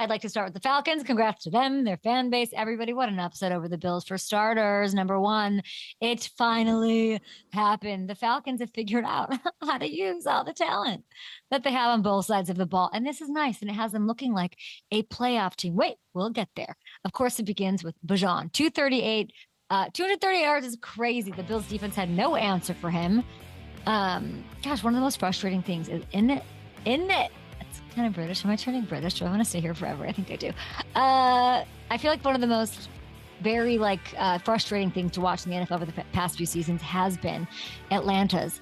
I'd like to start with the Falcons. Congrats to them, their fan base, everybody. What an upset over the Bills. For starters, number one, it finally happened. The Falcons have figured out how to use all the talent that they have on both sides of the ball. And this is nice. And it has them looking like a playoff team. Wait, we'll get there. Of course, it begins with Bijan. 230 yards is crazy. The Bills defense had no answer for him. Gosh, one of the most frustrating things is in it. It's kind of British. Am I turning British? Do I want to stay here forever? I think I do. I feel like one of the most very frustrating things to watch in the NFL over the past few seasons has been Atlanta's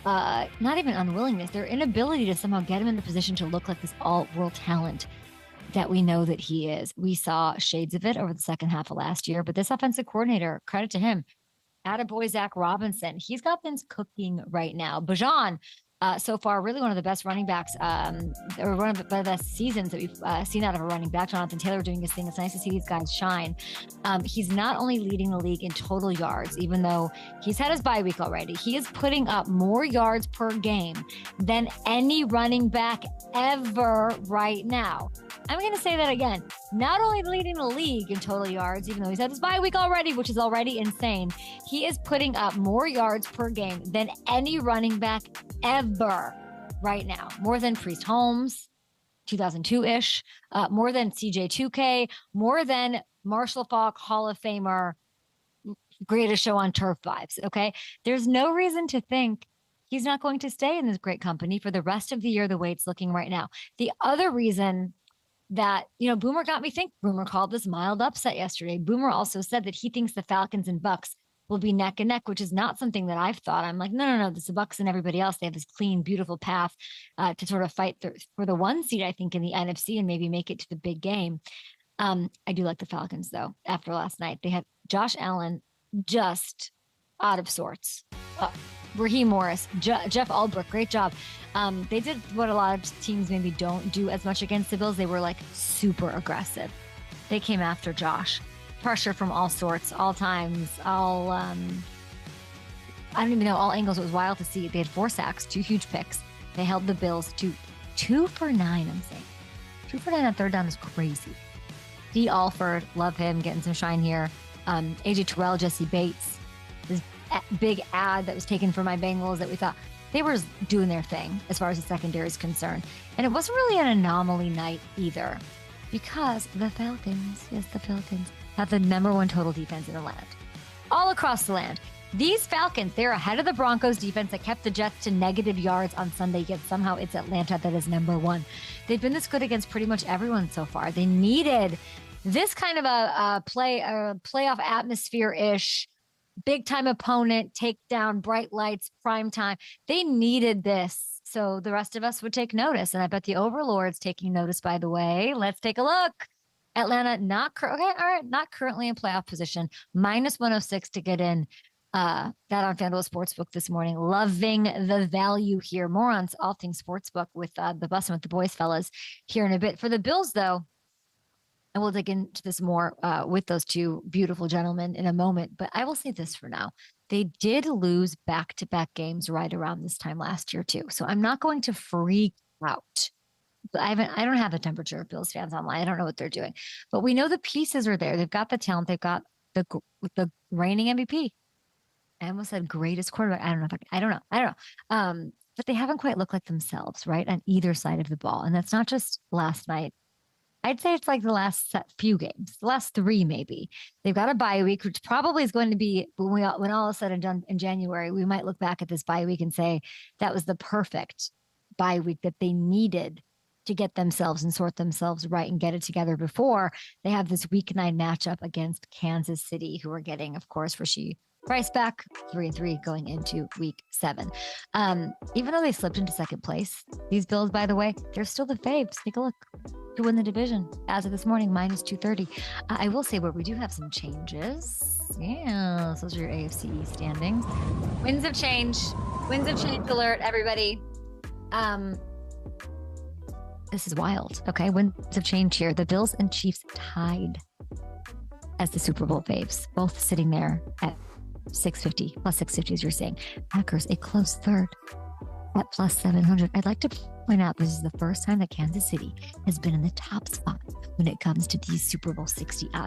not even unwillingness, their inability to somehow get him in the position to look like this all-world talent that we know that he is. We saw shades of it over the second half of last year, but this offensive coordinator, credit to him, attaboy Zach Robinson, he's got things cooking right now. Bijan, so far, really one of the best running backs, or one of the best seasons that we've seen out of a running back. Jonathan Taylor doing his thing. It's nice to see these guys shine. He's not only leading the league in total yards, even though he's had his bye week already, he is putting up more yards per game than any running back ever right now. I'm going to say that again. Not only leading the league in total yards, even though he's had his bye week already, which is already insane, he is putting up more yards per game than any running back ever right now. More than Priest Holmes, 2002-ish, more than CJ2K, more than Marshall Faulk, Hall of Famer, greatest show on turf vibes, okay? There's no reason to think he's not going to stay in this great company for the rest of the year the way it's looking right now. The other reason that, Boomer got me think. Boomer called this mild upset yesterday. Boomer also said that he thinks the Falcons and Bucks will be neck and neck, which is not something that I've thought. I'm like, no. This is the Bucks and everybody else. They have this clean, beautiful path to sort of fight for the one seed, I think, in the NFC and maybe make it to the big game. I do like the Falcons, though. After last night, they had Josh Allen just out of sorts. Raheem Morris, Jeff Albrecht, great job. They did what a lot of teams maybe don't do as much against the Bills. They were super aggressive. They came after Josh. Pressure from all sorts, all times, all, I don't even know, all angles. It was wild to see. They had 4 sacks, 2 huge picks. They held the Bills to 2 for 9, I'm saying. 2 for 9 on third down is crazy. D. Alford, love him, getting some shine here. AJ Terrell, Jesse Bates, this big ad that was taken for my Bengals that we thought they were doing their thing as far as the secondary is concerned. And it wasn't really an anomaly night either, because the Falcons, have the number 1 total defense in the land. All across the land. These Falcons, they're ahead of the Broncos defense that kept the Jets to negative yards on Sunday, yet somehow it's Atlanta that is number 1. They've been this good against pretty much everyone so far. They needed this kind of a playoff atmosphere-ish, big-time opponent, takedown, bright lights, prime time. They needed this so the rest of us would take notice. And I bet the Overlord's taking notice, by the way. Let's take a look. Atlanta, not currently in playoff position, minus 106 to get in. That on FanDuel Sportsbook this morning. Loving the value here. More on all things Sportsbook with the Bussin' with the Boys fellas here in a bit. For the Bills, though, and we'll dig into this more with those two beautiful gentlemen in a moment. But I will say this for now. They did lose back-to-back games right around this time last year, too. So I'm not going to freak out. But I don't have the temperature of Bills fans online. I don't know what they're doing. But we know the pieces are there. They've got the talent. They've got the reigning MVP. I almost said greatest quarterback. I don't know. But they haven't quite looked like themselves, right, on either side of the ball. And that's not just last night. I'd say it's like the last few games, the last 3 maybe. They've got a bye week, which probably is going to be, when all is said and done in January, we might look back at this bye week and say that was the perfect bye week that they needed to get themselves and sort themselves right and get it together before they have this week 9 matchup against Kansas City, who are getting, of course, Rashee Rice back 3-3 going into week 7. Even though they slipped into second place, these Bills, by the way, they're still the faves. Take a look to win the division as of this morning, minus 230. I will say where we do have some changes. Yeah, those are your AFC standings. Winds of change alert, everybody. This is wild. Okay, winds of change here. The Bills and Chiefs tied as the Super Bowl faves, both sitting there at 650, plus 650 as you're saying. Packers, a close third at plus 700. I'd like to point out this is the first time that Kansas City has been in the top spot when it comes to these Super Bowl 60 odds.